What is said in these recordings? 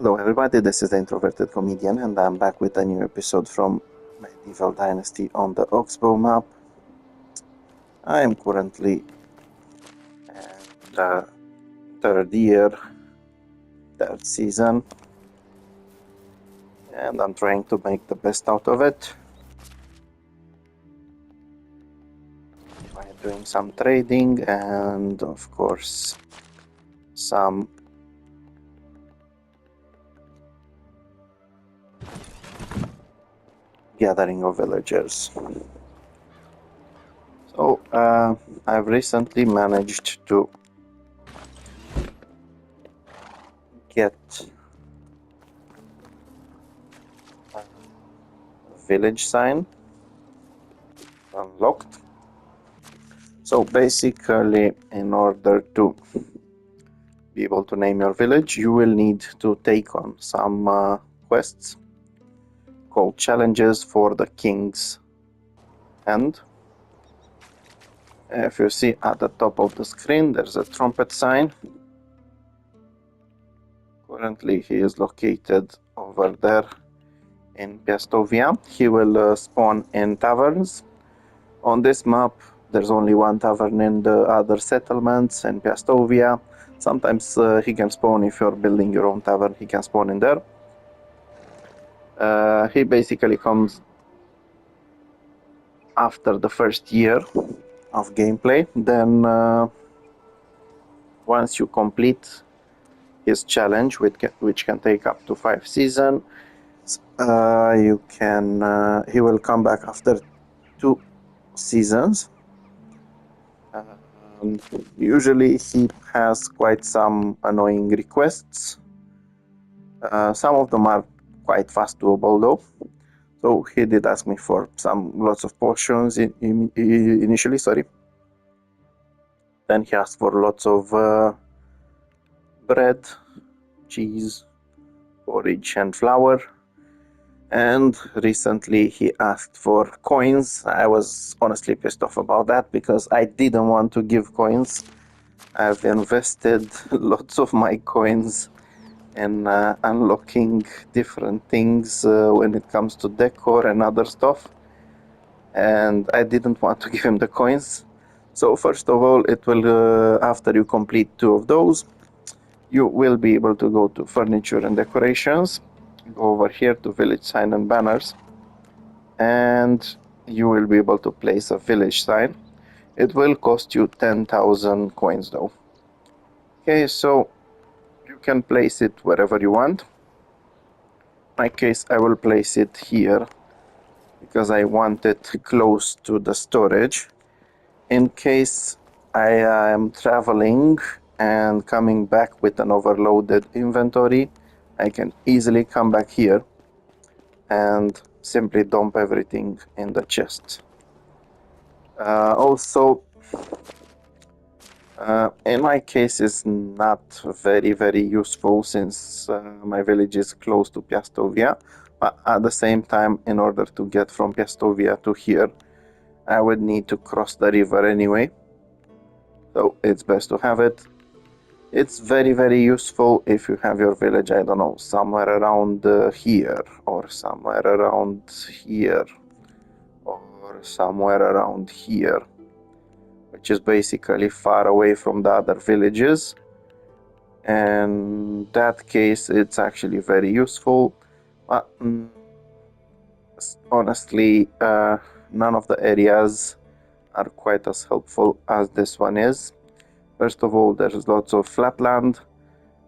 Hello everybody, this is the Introverted Comedian and I'm back with a new episode from Medieval Dynasty on the Oxbow Map. I am currently in the third season, and I'm trying to make the best out of it by doing some trading and of course some gathering of villagers. So I've recently managed to get a village sign unlocked. So basically, in order to be able to name your village, you will need to take on some quests called challenges for the king's hand. If you see at the top of the screen, there's a trumpet sign. Currently, he is located over there in Piastovia. He will spawn in taverns. On this map, there's only one tavern in the other settlements in Piastovia. Sometimes he can spawn if you're building your own tavern, he can spawn in there. He basically comes after the first year of gameplay. Then once you complete his challenge, which can take up to 5 seasons, he will come back after 2 seasons. Usually he has quite some annoying requests. Some of them are quite fast doable though. So he did ask me for lots of potions initially, sorry. Then he asked for lots of bread, cheese, porridge and flour. And recently he asked for coins. I was honestly pissed off about that because I didn't want to give coins. I've invested lots of my coins in unlocking different things when it comes to decor and other stuff, and I didn't want to give him the coins. So first of all, it will after you complete 2 of those, you will be able to go to furniture and decorations, go over here to village sign and banners, and you will be able to place a village sign. It will cost you 10,000 coins though. Okay, so you can place it wherever you want. In my case, I will place it here because I want it close to the storage. In case I am traveling and coming back with an overloaded inventory, I can easily come back here and simply dump everything in the chest. Also, in my case, it's not very useful since my village is close to Piastovia. But at the same time, in order to get from Piastovia to here, I would need to cross the river anyway. So it's best to have it. It's very useful if you have your village, I don't know, somewhere around here, or somewhere around here, or somewhere around here, which is basically far away from the other villages. And in that case, it's actually very useful. But honestly, none of the areas are quite as helpful as this one is. First of all, there's lots of flatland,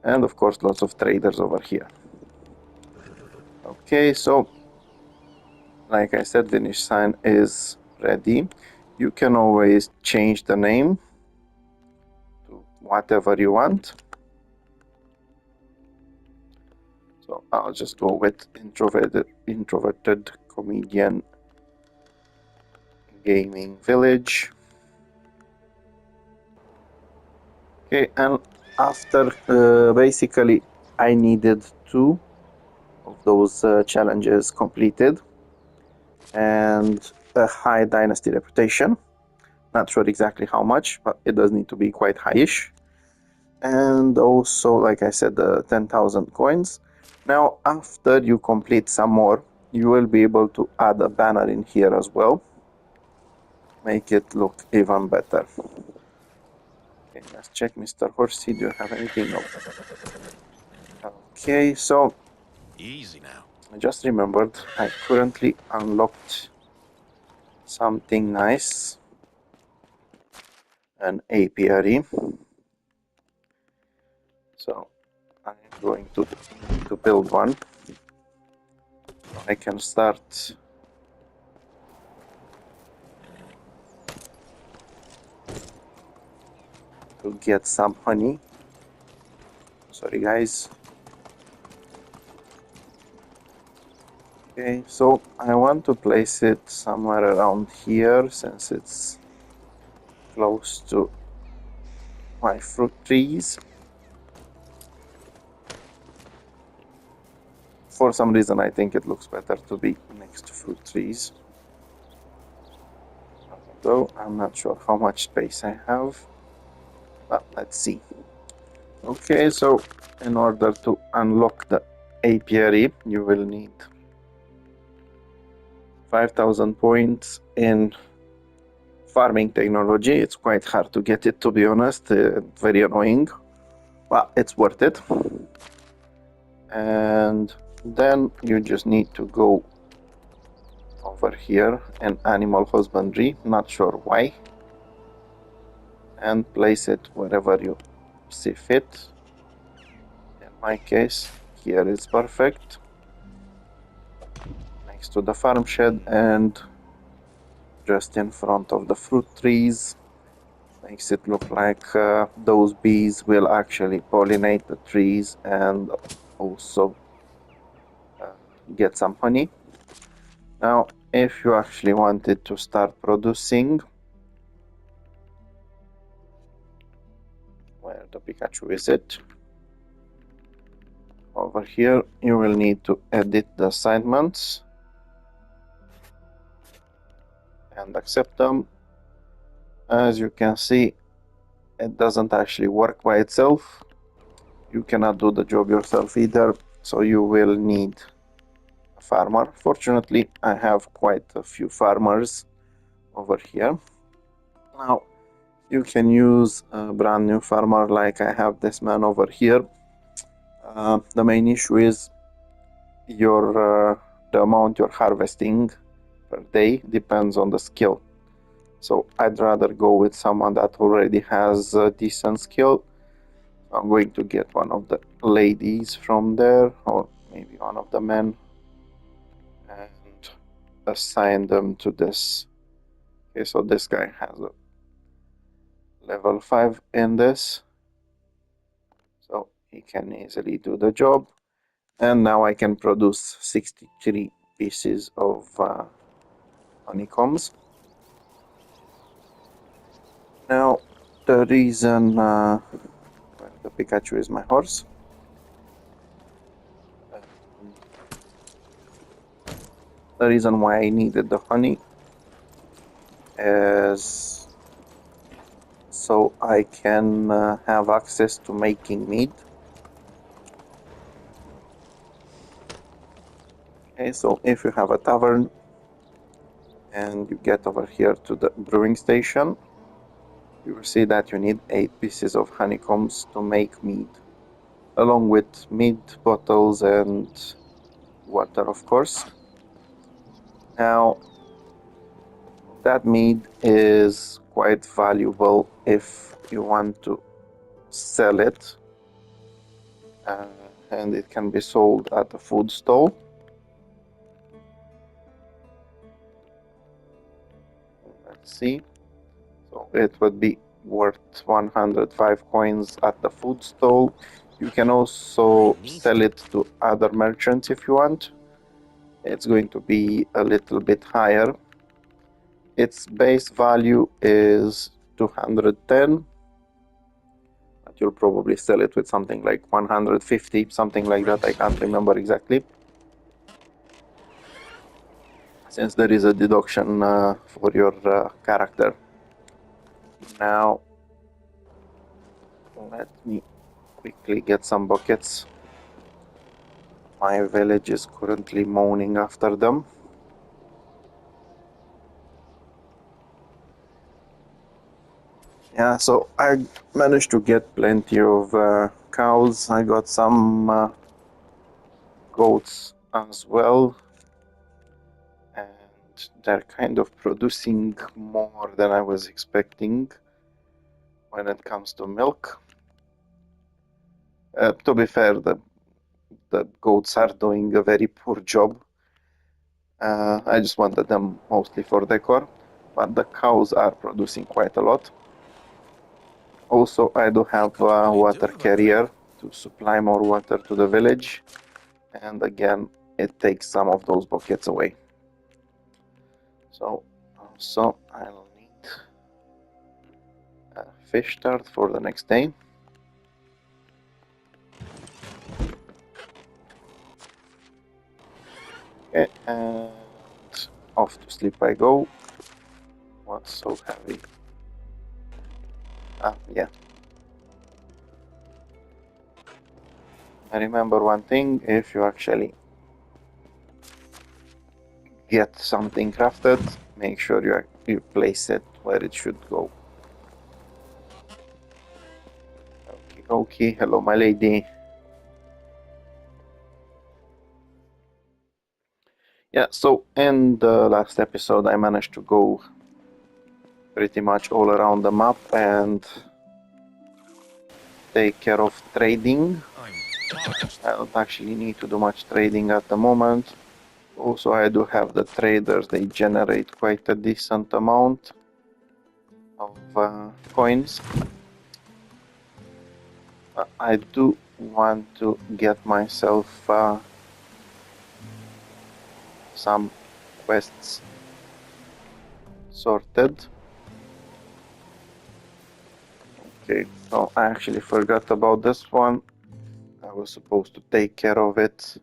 and of course lots of traders over here. Okay, so like I said, village sign is ready. You can always change the name to whatever you want. So I'll just go with introverted comedian gaming village. Okay, and after basically I needed 2 of those challenges completed and a high dynasty reputation. Not sure exactly how much, but it does need to be quite high-ish. And also, like I said, the 10,000 coins. Now, after you complete some more, you will be able to add a banner in here as well. Make it look even better. Okay, let's check Mr. Horsey. Do you have anything? No. Okay, so Easy now. I just remembered I currently unlocked something nice, an apiary. So I'm going to build one. I can start to get some honey. Sorry guys. Okay, so I want to place it somewhere around here since it's close to my fruit trees. For some reason I think it looks better to be next to fruit trees. Although I'm not sure how much space I have. But let's see. Okay, so in order to unlock the apiary, you will need 5,000 points in farming technology. It's quite hard to get it, to be honest. Very annoying. But it's worth it. And then you just need to go over here in animal husbandry. Not sure why. And place it wherever you see fit. In my case, here is perfect. Next to the farm shed and just in front of the fruit trees. Makes it look like those bees will actually pollinate the trees and also get some honey. Now, if you actually wanted to start producing, where the Pikachu is it? Over here, you will need to edit the assignments and accept them. As you can see, it doesn't actually work by itself. You cannot do the job yourself either, so you will need a farmer. Fortunately, I have quite a few farmers over here. Now, you can use a brand new farmer like I have this man over here. The main issue is the amount you're harvesting per day depends on the skill. So I'd rather go with someone that already has a decent skill. I'm going to get one of the ladies from there, or maybe one of the men, and assign them to this. Okay, so this guy has a level 5 in this, so he can easily do the job. And now I can produce 63 pieces of honeycombs. Now, the reason the Pikachu is my horse. The reason why I needed the honey is so I can have access to making mead. Okay, so if you have a tavern and you get over here to the brewing station, you will see that you need 8 pieces of honeycombs to make mead, along with mead bottles and water, of course. Now, that mead is quite valuable if you want to sell it, and it can be sold at a food stall. Let's see. So it would be worth 105 coins at the food stall. You can also sell it to other merchants if you want. It's going to be a little bit higher. Its base value is 210, but you'll probably sell it with something like 150, something like that. I can't remember exactly, since there is a deduction for your character. Now, let me quickly get some buckets. My village is currently moaning after them. Yeah, so I managed to get plenty of cows. I got some goats as well, and they're kind of producing more than I was expecting when it comes to milk. To be fair, the goats are doing a very poor job. I just wanted them mostly for decor, but the cows are producing quite a lot. Also, I do have a water carrier to supply more water to the village, and again, it takes some of those buckets away. So, also, I'll need a fish tart for the next day. Okay, and off to sleep I go. What's so heavy? Ah, yeah. I remember one thing, if you actually get something crafted, make sure you place it where it should go. Okay, okay, hello my lady. Yeah, so in the last episode I managed to go pretty much all around the map and take care of trading. I don't actually need to do much trading at the moment. Also, I do have the traders, they generate quite a decent amount of coins. I do want to get myself some quests sorted. Okay, so I actually forgot about this one. I was supposed to take care of it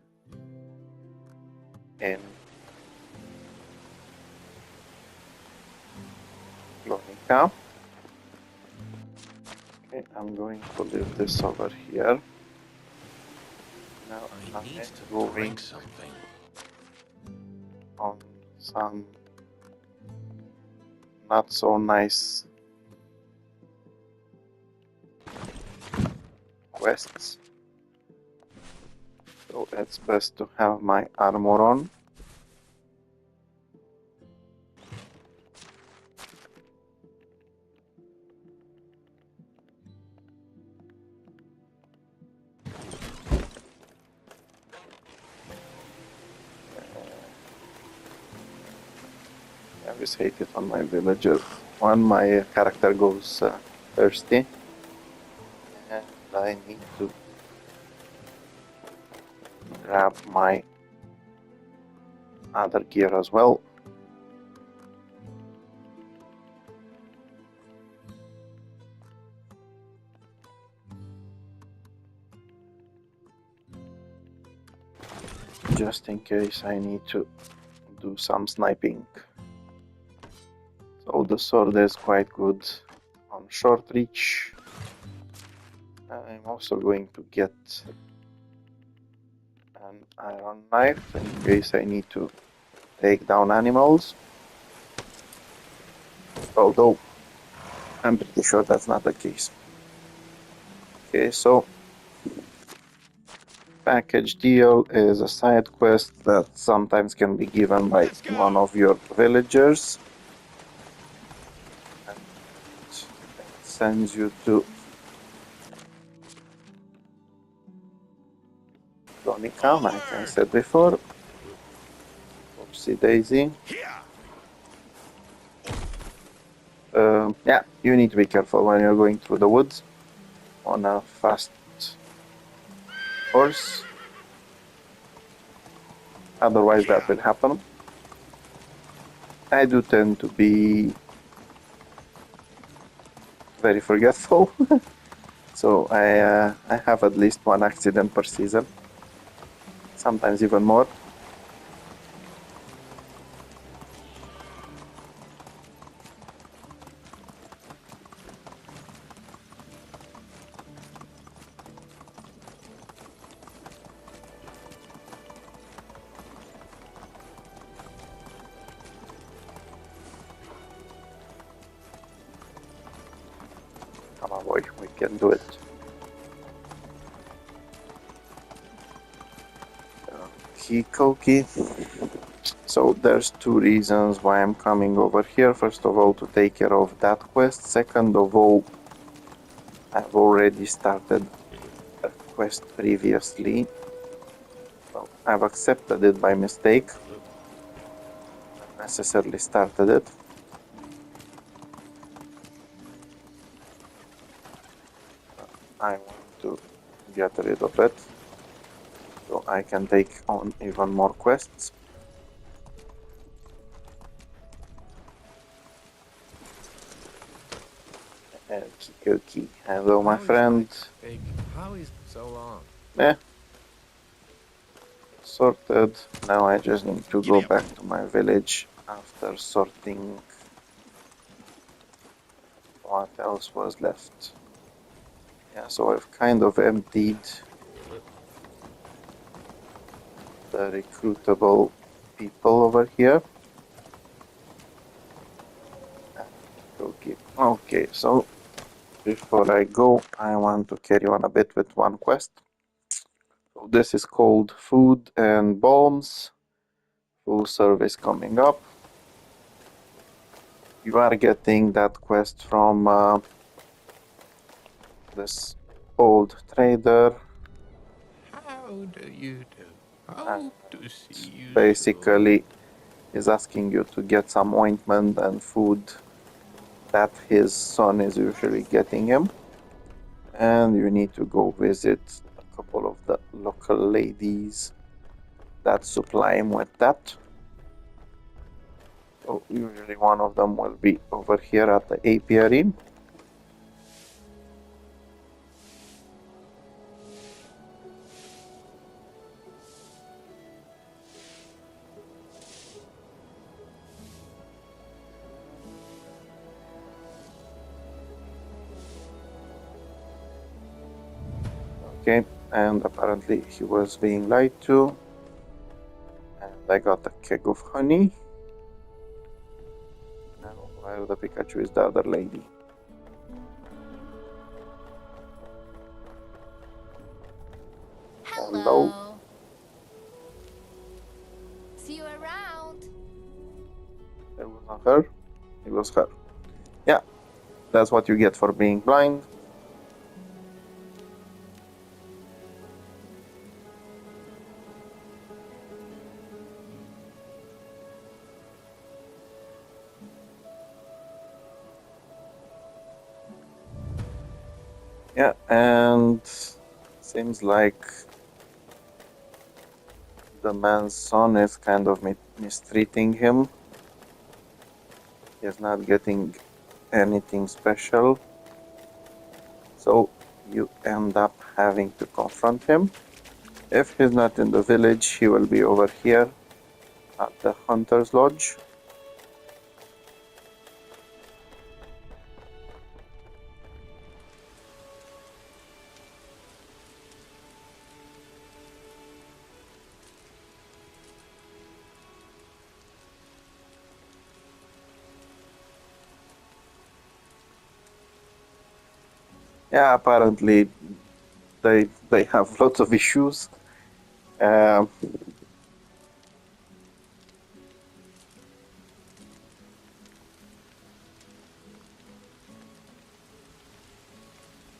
in Lonica. Okay, I'm going to leave this over here. Now I'm going on some not so nice quests. So it's best to have my armor on. I always hate it on my villagers. When my character goes thirsty, and I need to grab my other gear as well. Just in case I need to do some sniping. So the sword is quite good on short reach. I'm also going to get an iron knife in case I need to take down animals. Although I'm pretty sure that's not the case. Okay, so package deal is a side quest that sometimes can be given by one of your villagers. And it sends you to Donica, like I said before. Oopsie daisy. Yeah, you need to be careful when you're going through the woods on a fast horse. Otherwise, that will happen. I do tend to be very forgetful, so I have at least one accident per season, sometimes even more. Come on, boy, we can do it. Koki. So there's two reasons why I'm coming over here. First of all, to take care of that quest. Second of all, I've already started a quest previously. Well, I've accepted it by mistake. Not necessarily started it. I want to get rid of it so I can take on even more quests. Okay. Hello, my friend. How is so long? Sorted. Now I just need to go back to my village after sorting what else was left. Yeah, so I've kind of emptied the recruitable people over here. Okay, so before I go, I want to carry on a bit with one quest. So this is called Food and Balms. Full service coming up. You are getting that quest from this old trader. How do you do? Hope to see you Basically, is asking you to get some ointment and food that his son is usually getting him. And you need to go visit a couple of the local ladies that supply him with that. So usually one of them will be over here at the apiary. Okay, and apparently he was being lied to. And I got a keg of honey. Now, where the Pikachu is the other lady? Hello. See you around. It wasn't her. It was her. Yeah, that's what you get for being blind. Yeah, and seems like the man's son is kind of mistreating him. He's not getting anything special. So you end up having to confront him. If he's not in the village, he will be over here at the Hunter's Lodge. Yeah, apparently they have lots of issues. Um,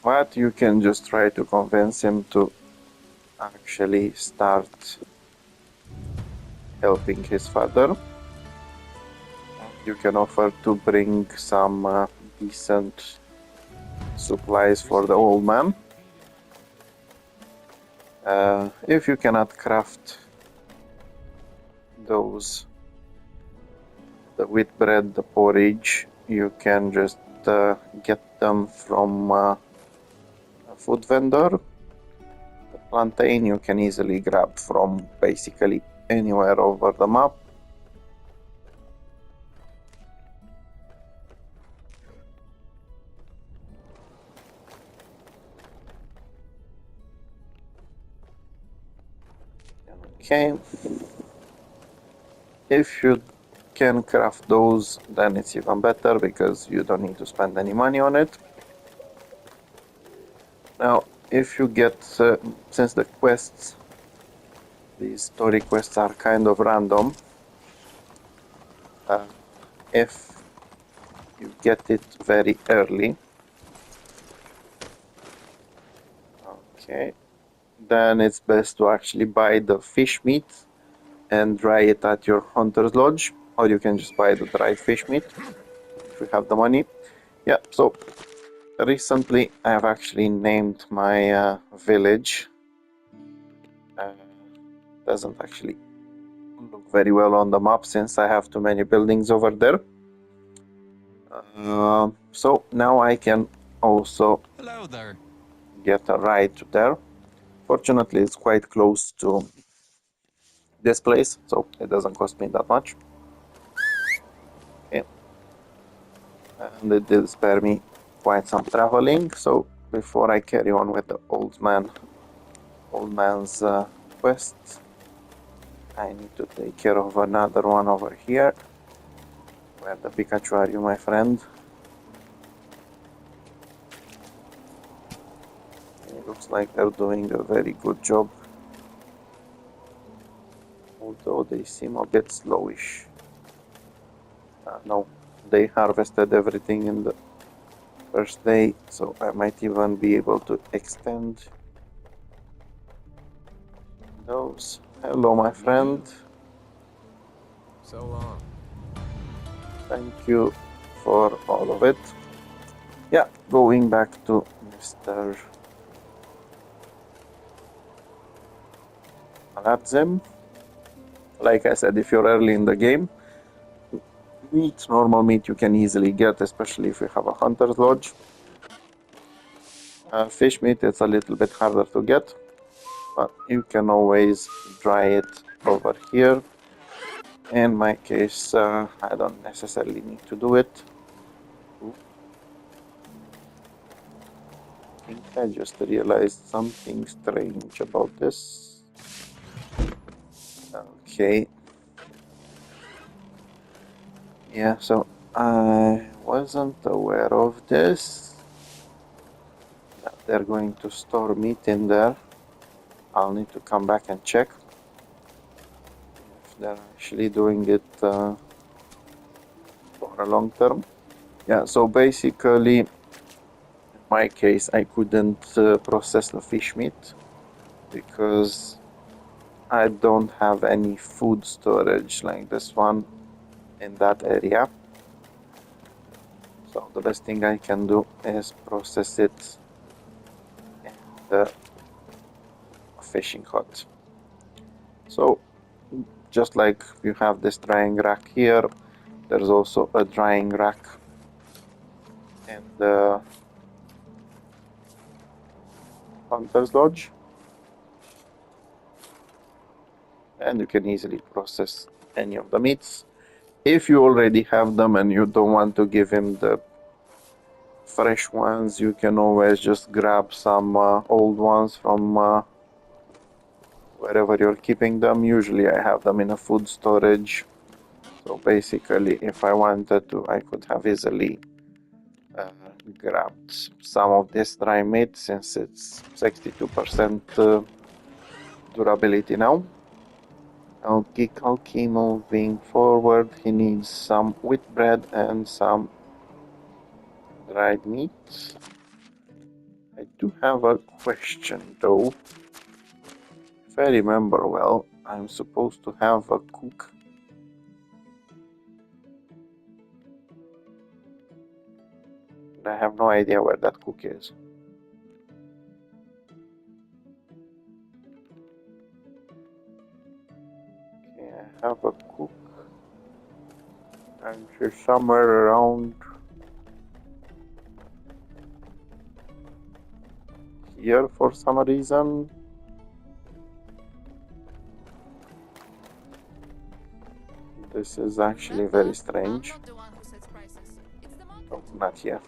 but you can just try to convince him to actually start helping his father. You can offer to bring some decent supplies for the old man. If you cannot craft those, the wheat bread, the porridge, you can just get them from a food vendor. The plantain you can easily grab from basically anywhere over the map. Okay. If you can craft those, then it's even better because you don't need to spend any money on it. Now, if you get, since the quests, these story quests are kind of random, if you get it very early, okay, then it's best to actually buy the fish meat and dry it at your hunter's lodge, or you can just buy the dried fish meat if you have the money. Yeah, so recently I have actually named my village. Doesn't actually look very well on the map since I have too many buildings over there. So now I can also Hello there. get a ride to there. Fortunately, it's quite close to this place, so it doesn't cost me that much. Okay. And it did spare me quite some traveling. So before I carry on with the old man's quest, I need to take care of another one over here. Where the Pikachu are you, my friend? It looks like they're doing a very good job, although they seem a bit slowish. No, they harvested everything in the first day, so I might even be able to extend those. Hello, my friend. So long. Thank you for all of it. Yeah, going back to Mr. Aladzim. Like I said, if you're early in the game, normal meat you can easily get, especially if you have a hunter's lodge. Fish meat, it's a little bit harder to get, but you can always dry it over here. In my case, I don't necessarily need to do it. Ooh. I think I just realized something strange about this. Okay. Yeah, so I wasn't aware of this. That they're going to store meat in there. I'll need to come back and check if they're actually doing it for a long term. Yeah, so basically, in my case, I couldn't process the fish meat because I don't have any food storage like this one in that area. So the best thing I can do is process it in the fishing hut. So just like you have this drying rack here, there's also a drying rack in the hunter's lodge, and you can easily process any of the meats. If you already have them and you don't want to give him the fresh ones, you can always just grab some old ones from wherever you're keeping them. Usually I have them in a food storage, so basically if I wanted to, I could have easily grabbed some of this dry meat since it's 62% durability now. Okay, moving forward, he needs some wheat bread and some dried meat. I do have a question though. If I remember well, I'm supposed to have a cook. I have no idea where that cook is. Okay, I have a cook. And she's somewhere around here for some reason. This is actually very strange. I'm not the one who sets prices. It's the market. Oh, not here.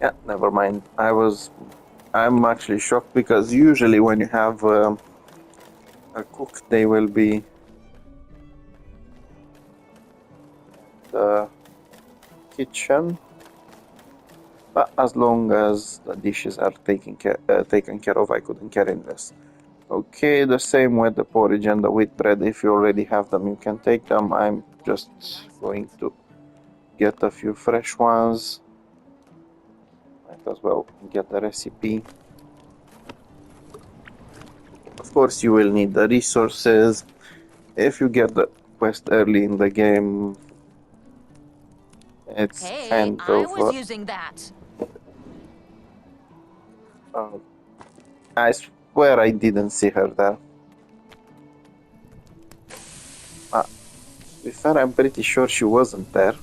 Yeah, never mind. I'm actually shocked because usually when you have a cook, they will be the kitchen. But as long as the dishes are taken care of, I couldn't carry this. Okay, the same with the porridge and the wheat bread. If you already have them, you can take them. I'm just going to get a few fresh ones. Might as well get the recipe. Of course, you will need the resources. If you get the quest early in the game, it's Hey, kind I of. was using that. Uh, I swear I didn't see her there. To be fair, I'm pretty sure she wasn't there.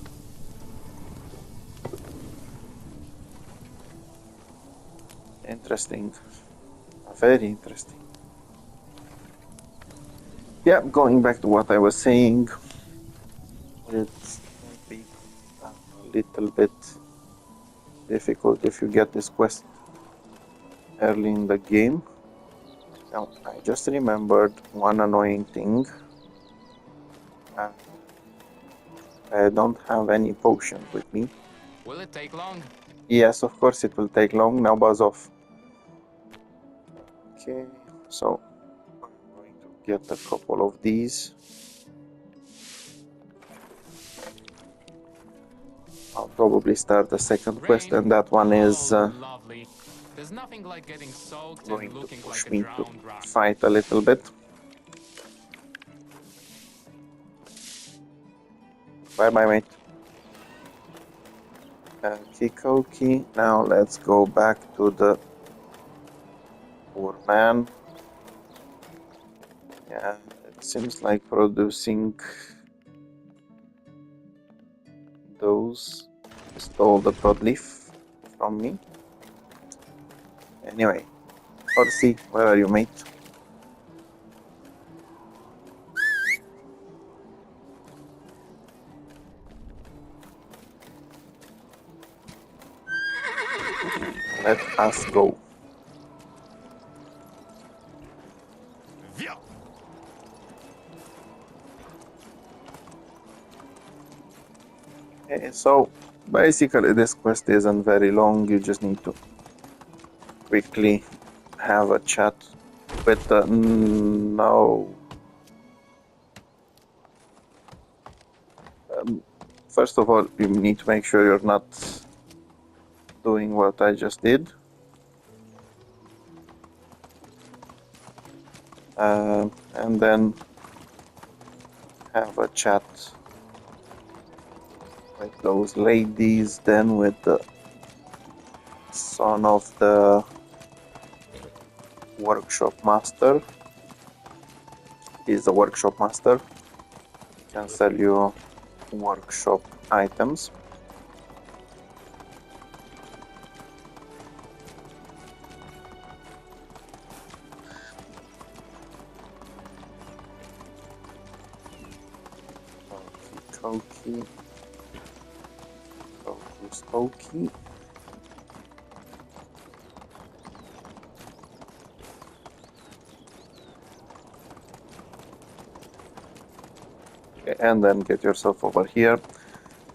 Interesting. Very interesting. Yeah, going back to what I was saying, it's might be a little bit difficult if you get this quest early in the game. Now, I just remembered one annoying thing. Uh, I don't have any potions with me. Will it take long? Yes, of course it will take long. Now buzz off. Okay, so I'm going to get a couple of these. I'll probably start the second quest, Rain? and that one is Oh, lovely. There's nothing like getting soaked and going to looking push like a me to drowned rat. fight a little bit. Bye bye, mate. Kikoki. Now let's go back to the poor man. Yeah, it seems like producing those stole the broadleaf from me. Anyway, Horsey, where are you, mate? Let us go. Okay, so basically this quest isn't very long. You just need to quickly have a chat with the no. First of all, you need to make sure you're not doing what I just did. And then have a chat with those ladies, then with the son of the workshop master. He's the workshop master. He can sell you workshop items. Koki, Hocus Pokey. Okay, and then get yourself over here.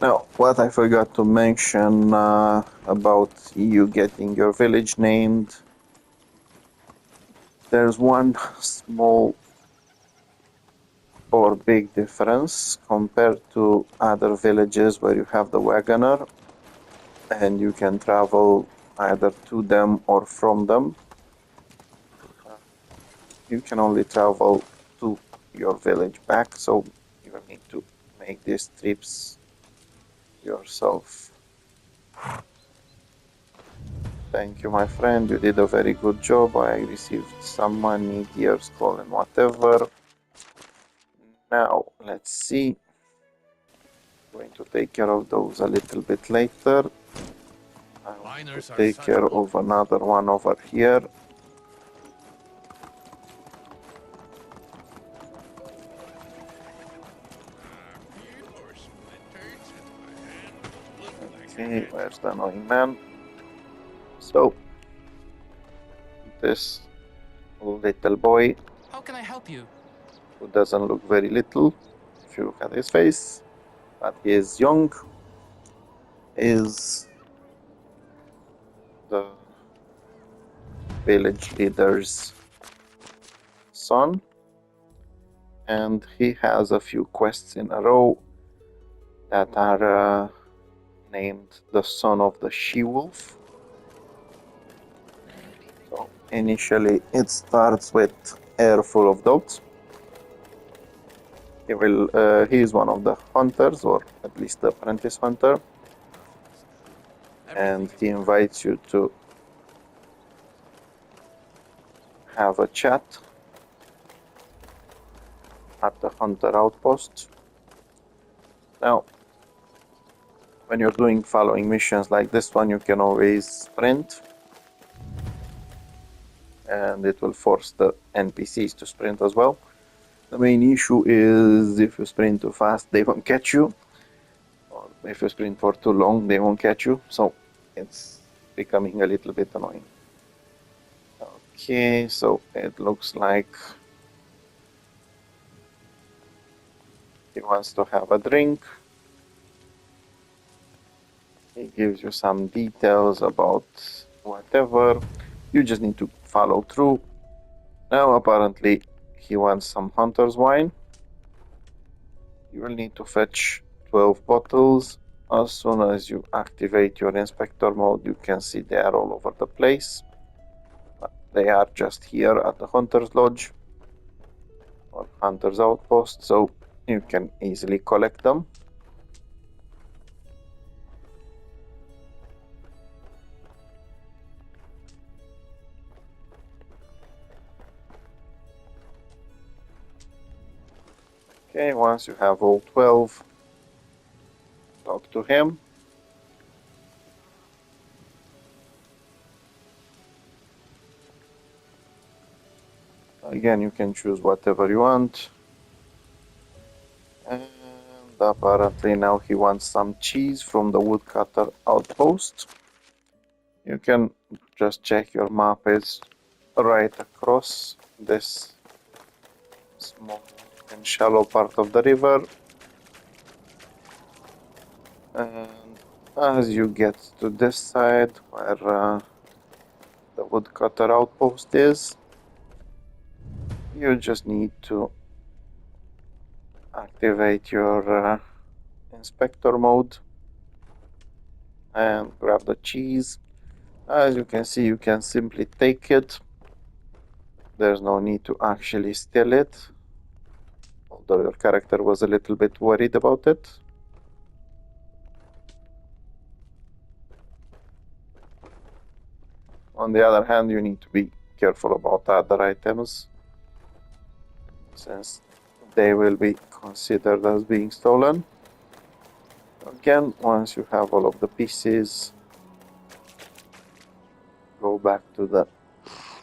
Now, what I forgot to mention about you getting your village named, there's one small or big difference compared to other villages where you have the wagoner and you can travel either to them or from them. You can only travel to your village back, so you will need to make these trips yourself. Thank you, my friend. You did a very good job. I received some money, deer skull, and whatever. Now, let's see. Going to take care of those a little bit later. I want to Miners are take such care of another one over here. Okay, where's the annoying man? So, this little boy, How can I help you? who doesn't look very little, if you look at his face, but he is young, is the village leader's son, and he has a few quests in a row that are named the Son of the She-Wolf. So initially it starts with Air Full of Doubts. He is one of the hunters, or at least the apprentice hunter, and he invites you to have a chat at the hunter outpost. Now, when you're doing following missions like this one, you can always sprint, and it will force the NPCs to sprint as well. The main issue is if you sprint too fast, they won't catch you, or if you sprint for too long, they won't catch you, so it's becoming a little bit annoying. Okay, so it looks like he wants to have a drink. He gives you some details about whatever. You just need to follow through. Now apparently he wants some hunter's wine. You will need to fetch 12 bottles. As soon as you activate your inspector mode, you can see they are all over the place. They are just here at the hunter's lodge or hunter's outpost, so you can easily collect them. Okay, once you have all 12, talk to him. Again, you can choose whatever you want. And apparently now he wants some cheese from the woodcutter outpost. You can just check your map is right across this small and shallow part of the river. And as you get to this side where the woodcutter outpost is, you just need to activate your inspector mode and grab the cheese. As you can see, you can simply take it. There's no need to actually steal it, although your character was a little bit worried about it. On the other hand, you need to be careful about other items, since they will be considered as being stolen. Again, once you have all of the pieces, go back to the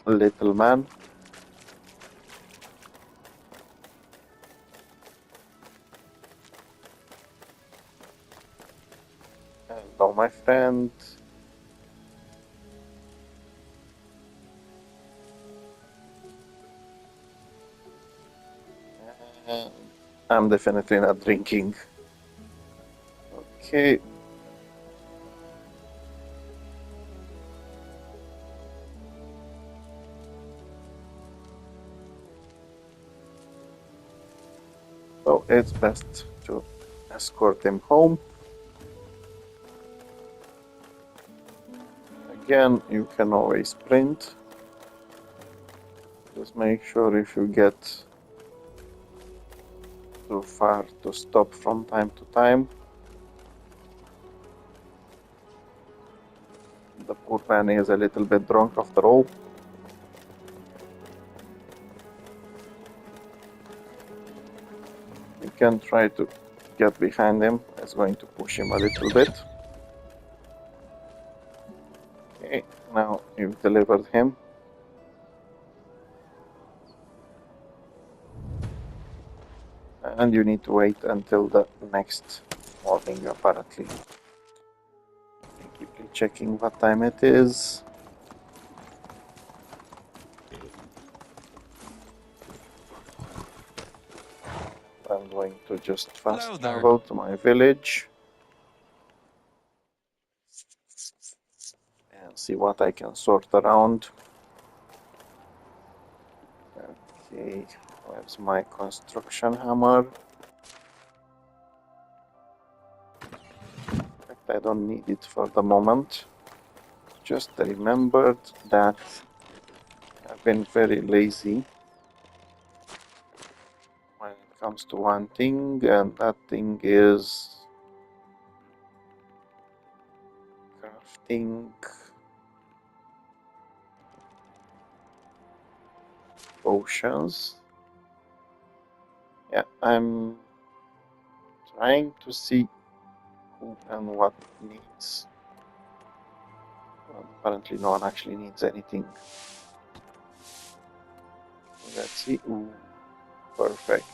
little man. Hello, my friend. I'm definitely not drinking. Okay. So it's best to escort him home. Again, you can always sprint. Just make sure if you get too far to stop from time to time. The poor man is a little bit drunk after all. You can try to get behind him. It's going to push him a little bit. Okay, now you've delivered him. And you need to wait until the next morning, apparently. Keep checking what time it is. I'm going to just fast travel to my village and see what I can sort around. Okay, where's my construction hammer? In fact, I don't need it for the moment. Just remembered that I've been very lazy when it comes to one thing, and that thing is crafting potions. Yeah, I'm trying to see who and what needs. Well, apparently no one actually needs anything. Let's see. Ooh, perfect.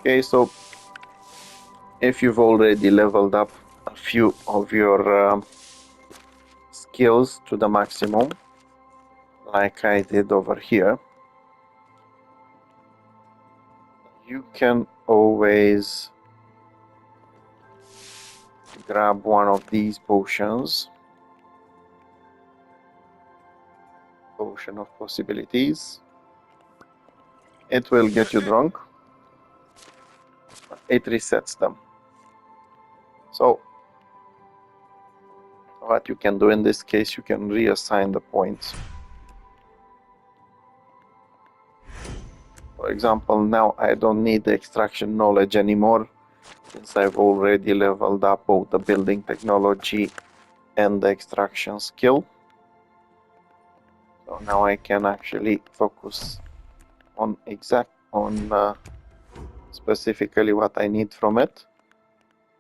Okay, so if you've already leveled up a few of your skills to the maximum, like I did over here, you can always grab one of these potions. Potion of possibilities. It will get you drunk. It resets them. So what you can do in this case, you can reassign the points. For example, now I don't need the extraction knowledge anymore, since I've already leveled up both the building technology and the extraction skill. So now I can actually focus on specifically what I need from it.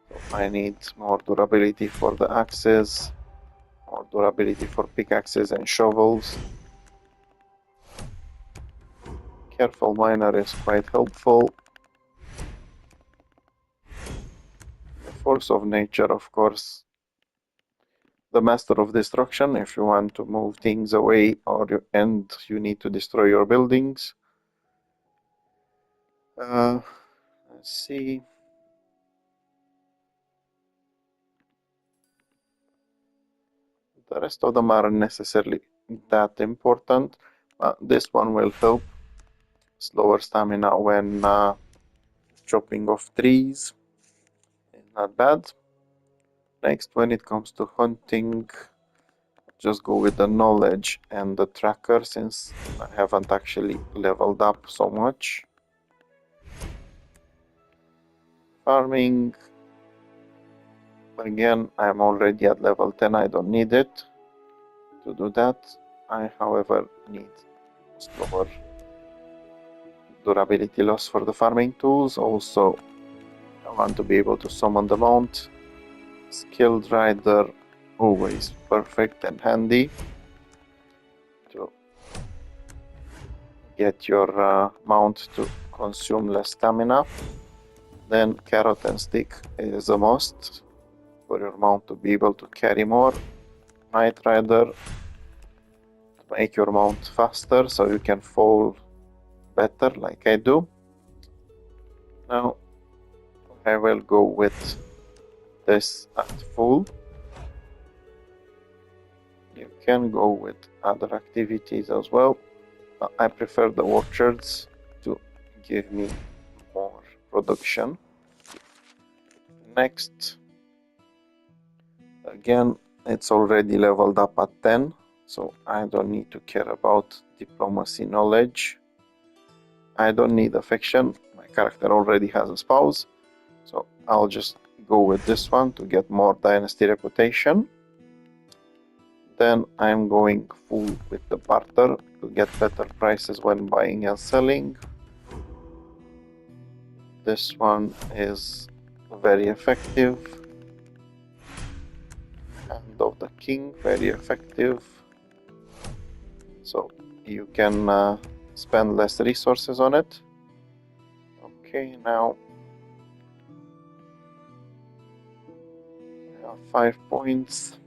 So I need more durability for the axes, more durability for pickaxes and shovels. Careful miner is quite helpful. The force of nature, of course. The master of destruction, if you want to move things away and you need to destroy your buildings. Let's see. The rest of them aren't necessarily that important. This one will help. Slower stamina when chopping off trees is not bad. Next, when it comes to hunting, just go with the knowledge and the tracker, since I haven't actually leveled up so much. Farming, again, I'm already at level 10, I don't need it to do that. I, however, need slower durability loss for the farming tools. Also, I want to be able to summon the mount. Skilled rider, always perfect and handy to get your mount to consume less stamina. Then carrot and stick is a must for your mount to be able to carry more. Night rider to make your mount faster so you can fall better like I do. Now I will go with this at full. You can go with other activities as well. I prefer the orchards to give me more production. Next, again, it's already leveled up at 10, so I don't need to care about diplomacy knowledge. I don't need affection. My character already has a spouse, so I'll just go with this one to get more dynasty reputation. Then I'm going full with the barter to get better prices when buying and selling. This one is very effective. Hand of the king, very effective. So you can spend less resources on it. Okay, now I have 5 points.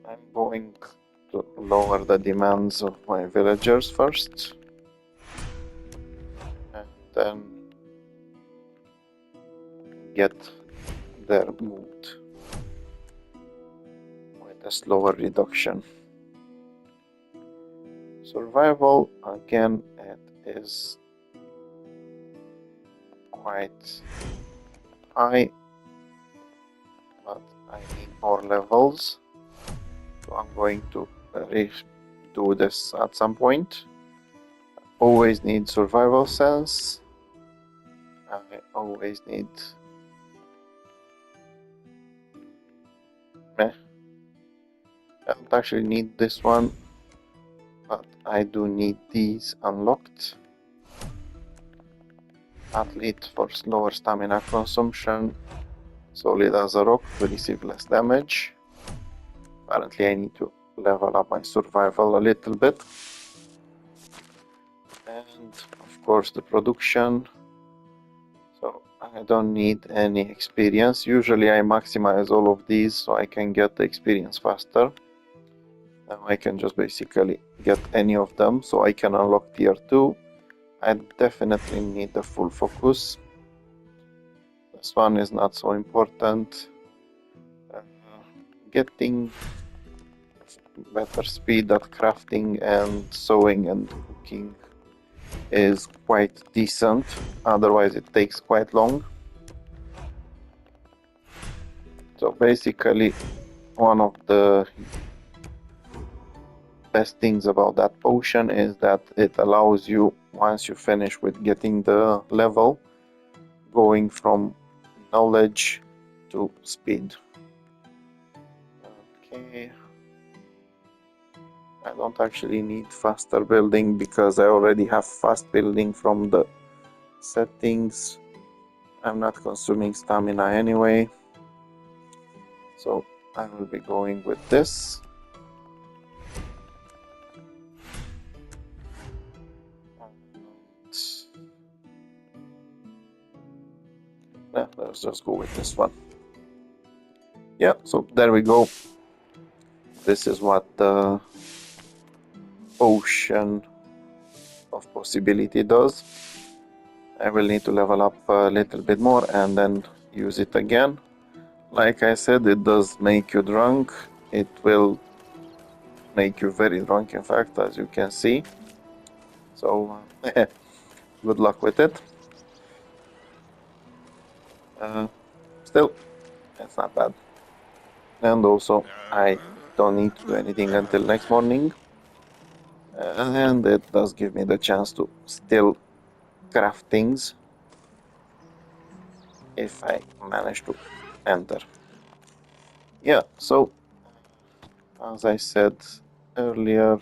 I'm going to lower the demands of my villagers first, and then get their mood with a slower reduction. Survival, again, it is quite high, but I need more levels, so I'm going to redo this at some point. Always need survival sense. I always need I don't actually need this one, but I do need these unlocked. Athlete for slower stamina consumption. Solid as a rock to receive less damage. Apparently I need to level up my survival a little bit. And of course the production. So I don't need any experience. Usually I maximize all of these so I can get the experience faster. Now I can just basically get any of them so I can unlock tier 2. I definitely need the full focus. This one is not so important. Getting better speed at crafting and sewing and cooking is quite decent, otherwise it takes quite long. So basically one of the best things about that potion is that it allows you, once you finish with getting the level, going from knowledge to speed. Okay, I don't actually need faster building because I already have fast building from the settings. I'm not consuming stamina anyway, so I will be going with this. Let's just go with this one. Yeah, so there we go. This is what the Ocean of Possibility does. I will need to level up a little bit more and then use it again. Like I said, it does make you drunk. It will make you very drunk, in fact, as you can see. So good luck with it. Still, it's not bad. And also, I don't need to do anything until next morning. And it does give me the chance to still craft things if I manage to enter. Yeah, so as I said earlier,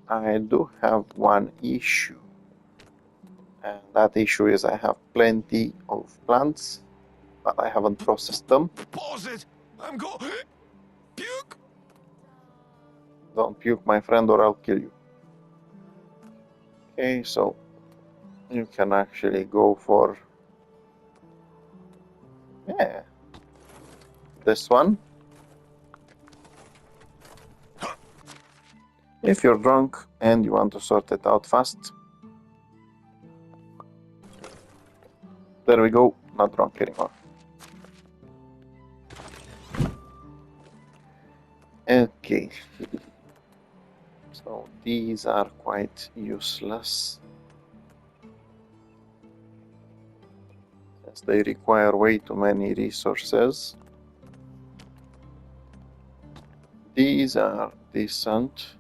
I do have one issue, and that issue is I have plenty of plants, but I haven't processed them. Pause it! I'm go. Puke! Don't puke, my friend, or I'll kill you. Okay, so you can actually go for this one. If you're drunk and you want to sort it out fast. There we go, not drunk anymore. Okay. So these are quite useless, since they require way too many resources. These are decent,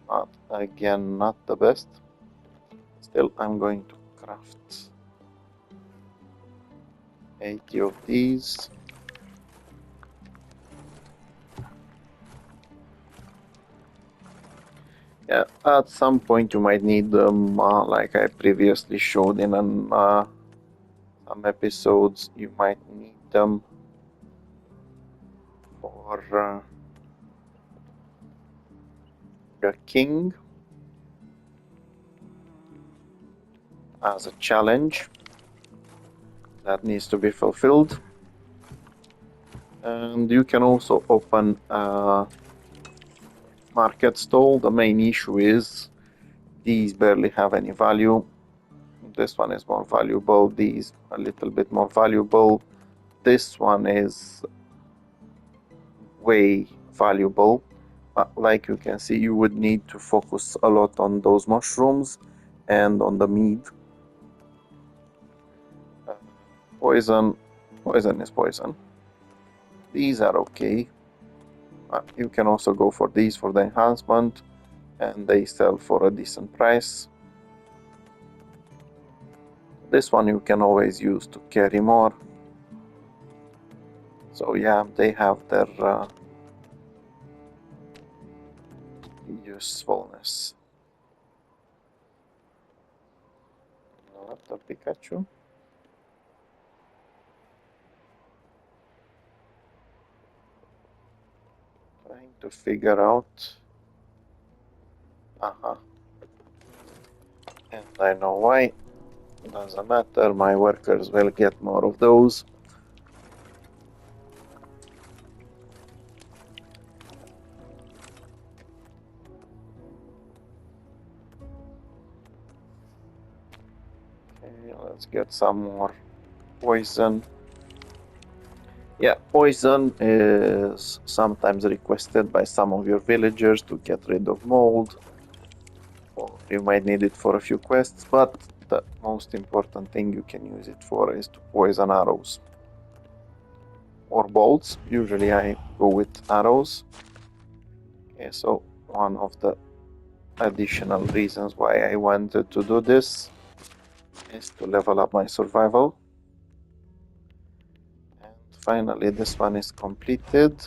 but again not the best. Still, I'm going to craft 80 of these. Yeah, at some point you might need them, like I previously showed in some episodes. You might need them for the king as a challenge that needs to be fulfilled. And you can also open a market stall. The main issue is these barely have any value. This one is more valuable, these a little bit more valuable. This one is way valuable. Like you can see, you would need to focus a lot on those mushrooms and on the meat. Poison is poison. These are okay. You can also go for these for the enhancement, and they sell for a decent price. This one you can always use to carry more. So yeah, they have their usefulness. Not the Pikachu. Trying to figure out. And I know why. Doesn't matter, my workers will get more of those. Okay, let's get some more poison. Yeah, poison is sometimes requested by some of your villagers to get rid of mold, or you might need it for a few quests, but the most important thing you can use it for is to poison arrows or bolts. Usually I go with arrows. Okay, so one of the additional reasons why I wanted to do this is to level up my survival. And finally this one is completed,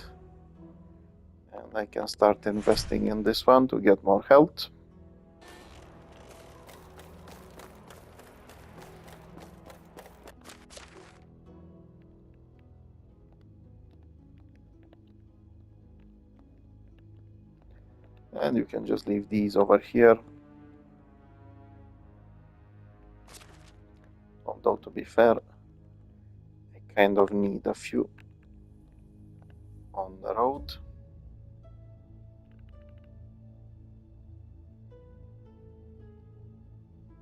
and I can start investing in this one to get more health. And you can just leave these over here. Although to be fair, I kind of need a few on the road.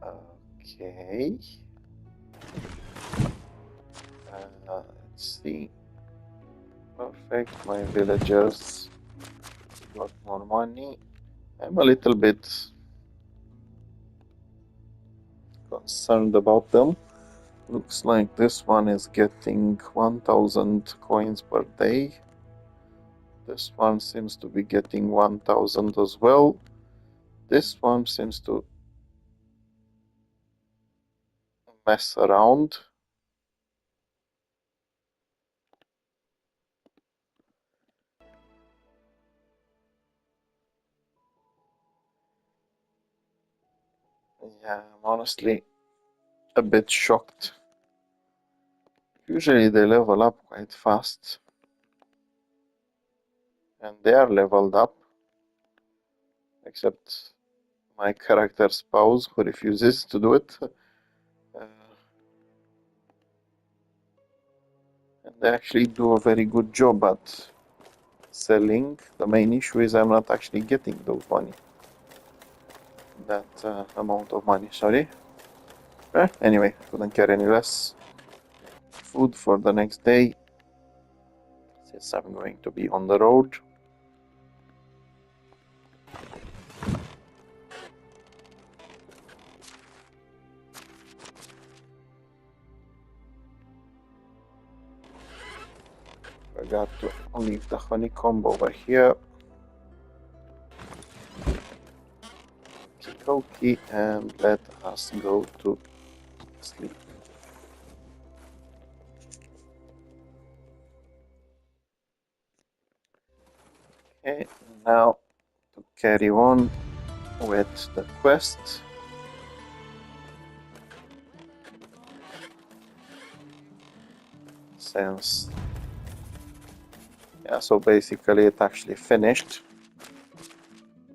Okay. Let's see. Perfect. My villagers got more money. I'm a little bit concerned about them. Looks like this one is getting 1000 coins per day. This one seems to be getting 1000 as well. This one seems to mess around. Yeah, I'm honestly a bit shocked. Usually they level up quite fast. And they are leveled up. Except my character's spouse, who refuses to do it. And they actually do a very good job at selling. The main issue is I'm not actually getting those money. That amount of money, sorry. Anyway, couldn't care any less. Food for the next day, since I'm going to be on the road. Forgot to leave the honeycomb over here. Okie, and let us go to sleep. Okay, now to carry on with the quest. Since yeah, so basically it actually finished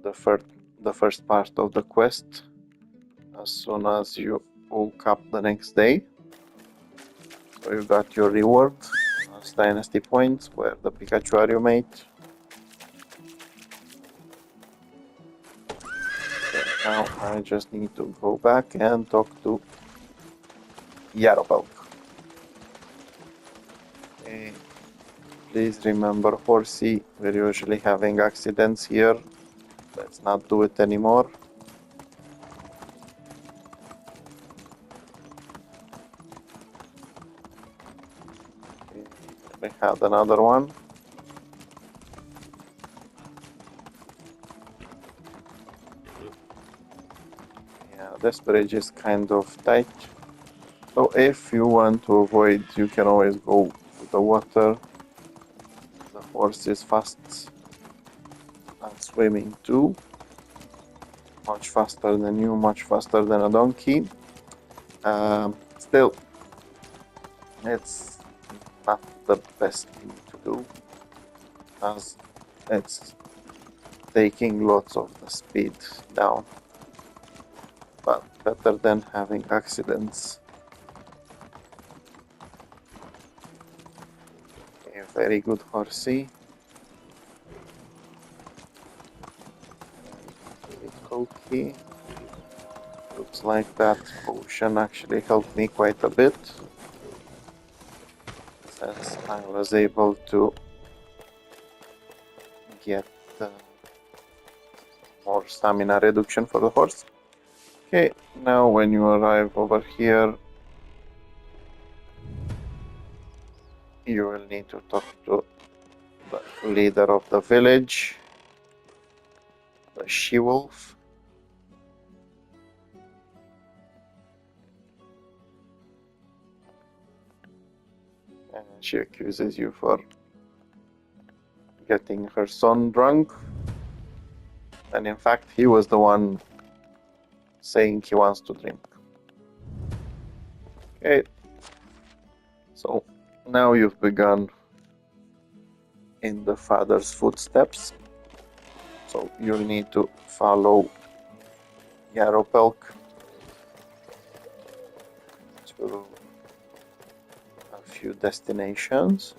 the first part of the quest as soon as you woke up the next day. So you got your reward as Dynasty points where the Pikachu are you, mate? Okay, now I just need to go back and talk to Yaropelk. Okay. Please remember, Horsey, we're usually having accidents here. Let's not do it anymore. Okay, we had another one. Yeah, this bridge is kind of tight. So if you want to avoid, you can always go to the water. The horse is fast at swimming too. Much faster than you, much faster than a donkey. Still, it's not the best thing to do, as it's taking lots of the speed down. But better than having accidents. Okay, very good, Horsey. Okay. Looks like that potion actually helped me quite a bit, since I was able to get more stamina reduction for the horse. Okay, now when you arrive over here, you will need to talk to the leader of the village, the she-wolf. And she accuses you for getting her son drunk. And in fact, he was the one saying he wants to drink. Okay, so now you've begun in the father's footsteps. So you'll need to follow Yaropelk to a few destinations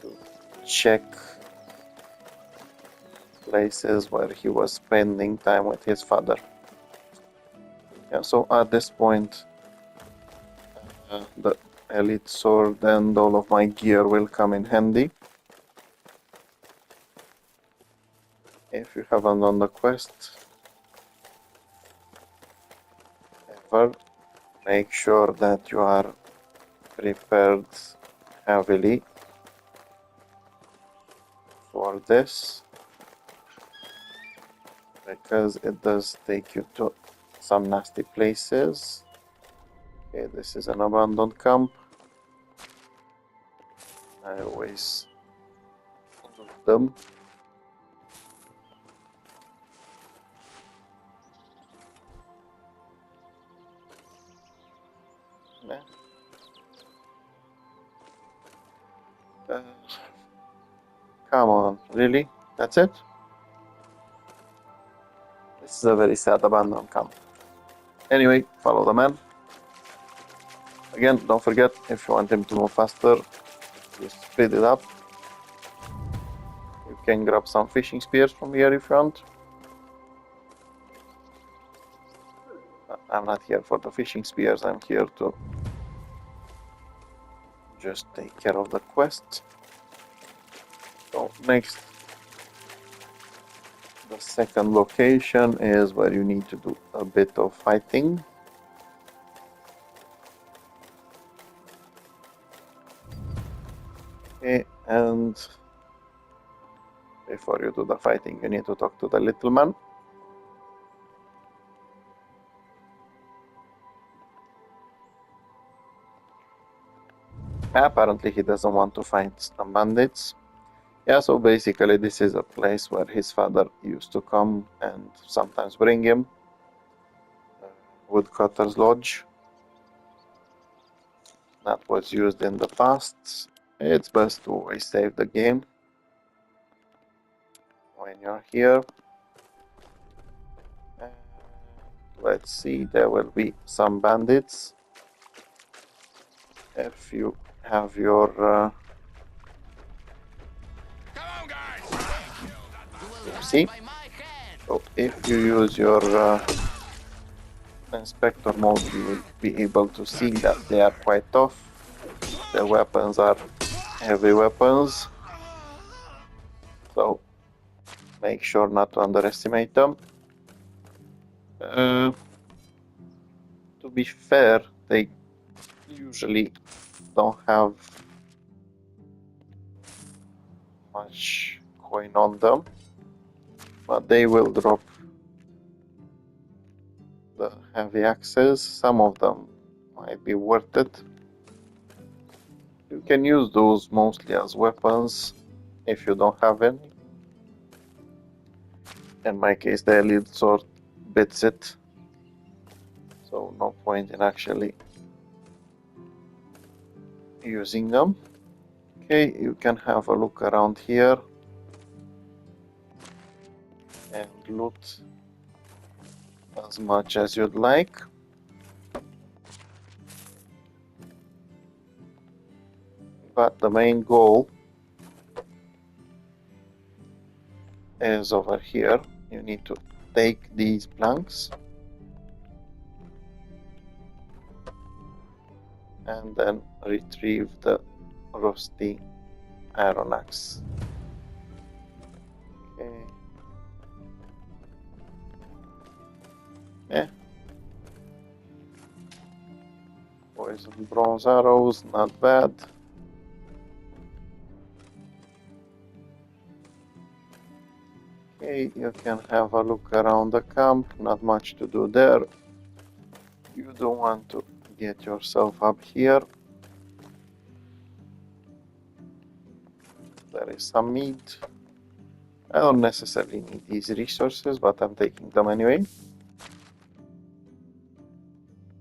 to check places where he was spending time with his father. Yeah, so at this point, the elite sword and all of my gear will come in handy. If you haven't done the quest ever, make sure that you are prepared heavily for this, because it does take you to some nasty places. Okay, this is an abandoned camp. I always loot them. Yeah. Come on, really? That's it? This is a very sad abandoned camp. Anyway, follow the man. Again, don't forget, if you want him to move faster, just speed it up. You can grab some fishing spears from here if you want. I'm not here for the fishing spears, I'm here to just take care of the quest. So next, the second location is where you need to do a bit of fighting. Okay, and before you do the fighting, you need to talk to the little man. Apparently he doesn't want to fight some bandits. Yeah, so basically this is a place where his father used to come and sometimes bring him. Woodcutter's Lodge. That was used in the past. It's best to always save the game when you're here. Let's see, there will be some bandits. If you have your Come on, guys! see. So if you use your inspector mode, you will be able to see that they are quite tough. The weapons are heavy weapons, so make sure not to underestimate them. To be fair, they usually don't have much coin on them, but they will drop the heavy axes. Some of them might be worth it. You can use those mostly as weapons if you don't have any. In my case, the elite sword bits it, so no point in actually using them. Okay, you can have a look around here and loot as much as you'd like. But the main goal is over here. You need to take these planks and then retrieve the rusty iron axe. Okay. Yeah. Poison bronze arrows, not bad. Okay, you can have a look around the camp, not much to do there. You don't want to get yourself up here. There is some meat. I don't necessarily need these resources, but I'm taking them anyway.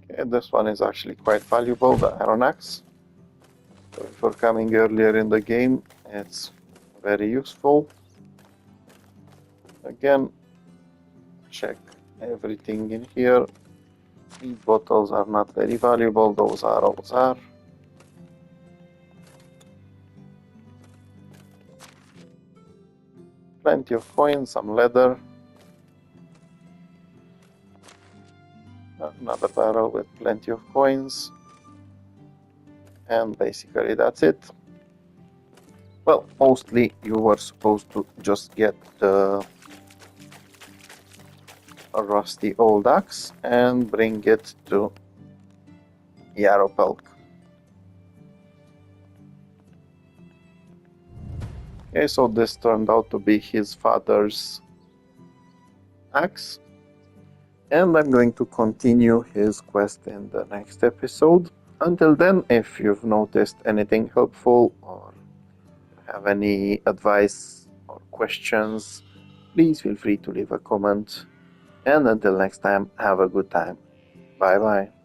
Okay, this one is actually quite valuable, the iron axe. So if you're coming earlier in the game, it's very useful. Again, check everything in here. These bottles are not very valuable, those arrows are. Plenty of coins, some leather. Another barrel with plenty of coins. And basically that's it. Well, mostly you were supposed to just get the a rusty old axe and bring it to Yaropelk. Okay, so this turned out to be his father's axe, and I'm going to continue his quest in the next episode. Until then, if you've noticed anything helpful or have any advice or questions, please feel free to leave a comment. And until next time, have a good time. Bye bye.